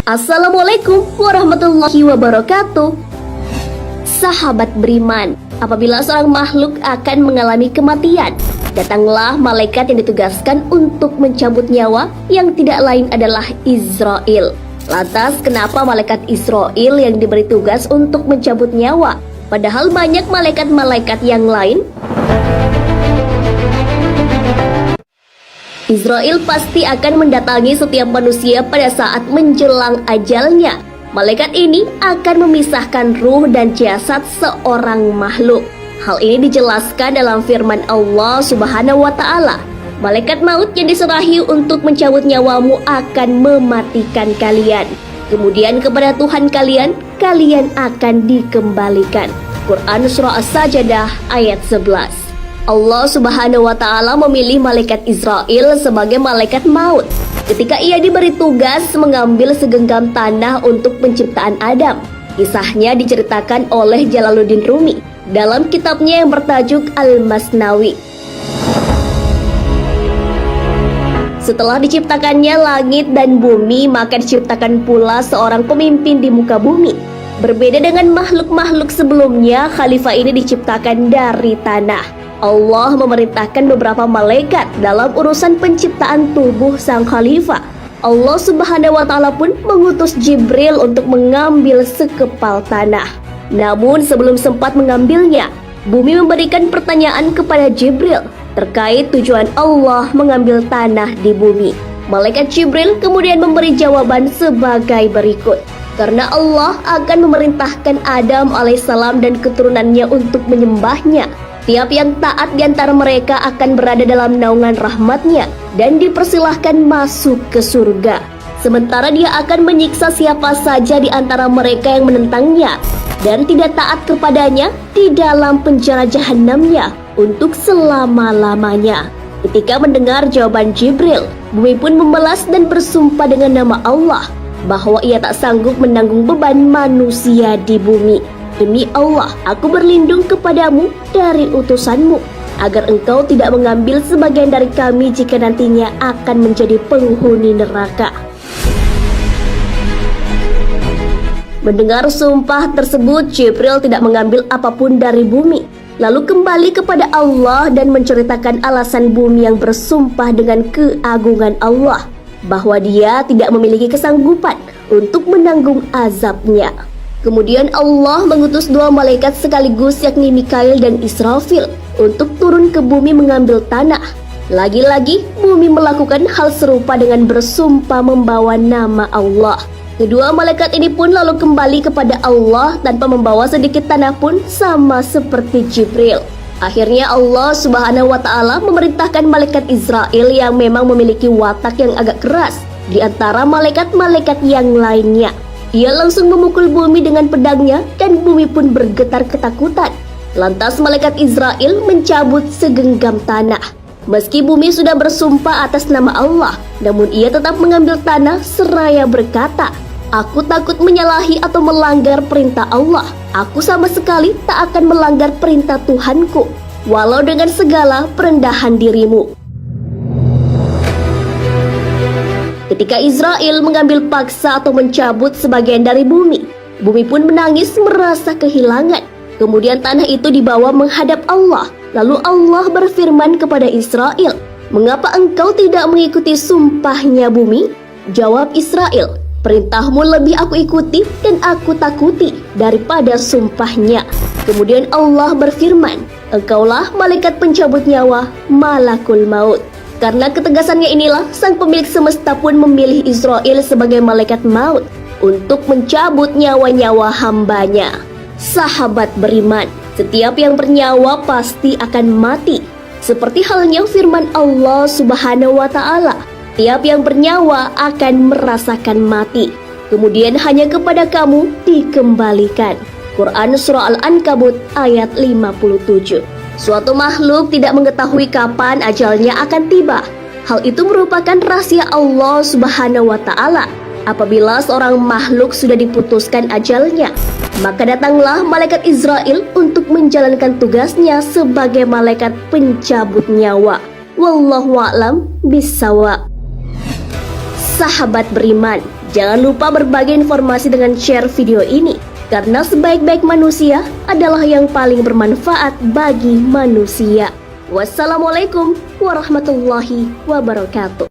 Assalamualaikum warahmatullahi wabarakatuh. Sahabat beriman, apabila seorang makhluk akan mengalami kematian, datanglah malaikat yang ditugaskan untuk mencabut nyawa, yang tidak lain adalah Israil. Lantas kenapa malaikat Israil yang diberi tugas untuk mencabut nyawa, padahal banyak malaikat-malaikat yang lain? Israil pasti akan mendatangi setiap manusia pada saat menjelang ajalnya. Malaikat ini akan memisahkan ruh dan jasad seorang makhluk. Hal ini dijelaskan dalam firman Allah Subhanahu wa Ta'ala. Malaikat maut yang diserahi untuk mencabut nyawamu akan mematikan kalian. Kemudian kepada Tuhan kalian akan dikembalikan. Quran Surah As-Sajdah ayat 11. Allah Subhanahu wa Ta'ala memilih malaikat Israil sebagai malaikat maut ketika ia diberi tugas mengambil segenggam tanah untuk penciptaan Adam. Kisahnya diceritakan oleh Jalaluddin Rumi dalam kitabnya yang bertajuk Al-Masnawi. Setelah diciptakannya langit dan bumi, maka diciptakan pula seorang pemimpin di muka bumi. Berbeda dengan makhluk-makhluk sebelumnya, khalifah ini diciptakan dari tanah. Allah memerintahkan beberapa malaikat dalam urusan penciptaan tubuh sang khalifah. Allah Subhanahu wa Ta'ala pun mengutus Jibril untuk mengambil sekepal tanah. Namun sebelum sempat mengambilnya, bumi memberikan pertanyaan kepada Jibril terkait tujuan Allah mengambil tanah di bumi. Malaikat Jibril kemudian memberi jawaban sebagai berikut. Karena Allah akan memerintahkan Adam alaihissalam dan keturunannya untuk menyembahnya. Tiap yang taat di antara mereka akan berada dalam naungan rahmatnya dan dipersilahkan masuk ke surga. Sementara dia akan menyiksa siapa saja di antara mereka yang menentangnya dan tidak taat kepadanya di dalam penjara jahanamnya untuk selama-lamanya. Ketika mendengar jawaban Jibril, bumi pun membalas dan bersumpah dengan nama Allah bahwa ia tak sanggup menanggung beban manusia di bumi. Demi Allah, aku berlindung kepadamu dari utusanmu, agar engkau tidak mengambil sebagian dari kami jika nantinya akan menjadi penghuni neraka. Mendengar sumpah tersebut, Jibril tidak mengambil apapun dari bumi, lalu kembali kepada Allah dan menceritakan alasan bumi yang bersumpah dengan keagungan Allah, bahwa dia tidak memiliki kesanggupan untuk menanggung azabnya. Kemudian Allah mengutus dua malaikat sekaligus, yakni Mikail dan Israfil, untuk turun ke bumi mengambil tanah. Lagi-lagi bumi melakukan hal serupa dengan bersumpah membawa nama Allah. Kedua malaikat ini pun lalu kembali kepada Allah tanpa membawa sedikit tanah pun, sama seperti Jibril. Akhirnya Allah Subhanahu wa Ta'ala memerintahkan malaikat Israil yang memang memiliki watak yang agak keras di antara malaikat-malaikat yang lainnya. Ia langsung memukul bumi dengan pedangnya dan bumi pun bergetar ketakutan. Lantas malaikat Israil mencabut segenggam tanah. Meski bumi sudah bersumpah atas nama Allah, namun ia tetap mengambil tanah seraya berkata, "Aku takut menyalahi atau melanggar perintah Allah. Aku sama sekali tak akan melanggar perintah Tuhanku, walau dengan segala perendahan dirimu." Ketika Israil mengambil paksa atau mencabut sebagian dari bumi, bumi pun menangis merasa kehilangan. Kemudian tanah itu dibawa menghadap Allah. Lalu Allah berfirman kepada Israil, "Mengapa engkau tidak mengikuti sumpahnya bumi?" Jawab Israil, "Perintahmu lebih aku ikuti dan aku takuti daripada sumpahnya." Kemudian Allah berfirman, "Engkaulah malaikat pencabut nyawa, malakul maut." Karena ketegasannya inilah, sang pemilik semesta pun memilih Israil sebagai malaikat maut untuk mencabut nyawa-nyawa hambanya. Sahabat beriman, setiap yang bernyawa pasti akan mati. Seperti halnya firman Allah Subhanahu wa Ta'ala, tiap yang bernyawa akan merasakan mati. Kemudian hanya kepada kamu dikembalikan. Quran Surah Al-Ankabut ayat 57. Suatu makhluk tidak mengetahui kapan ajalnya akan tiba. Hal itu merupakan rahasia Allah Subhanahu wa Ta'ala. Apabila seorang makhluk sudah diputuskan ajalnya, maka datanglah malaikat Israil untuk menjalankan tugasnya sebagai malaikat pencabut nyawa. Wallahu a'lam bishawab. Sahabat beriman, Jangan lupa berbagi informasi dengan share video ini, karena sebaik-baik manusia adalah yang paling bermanfaat bagi manusia. Wassalamualaikum warahmatullahi wabarakatuh.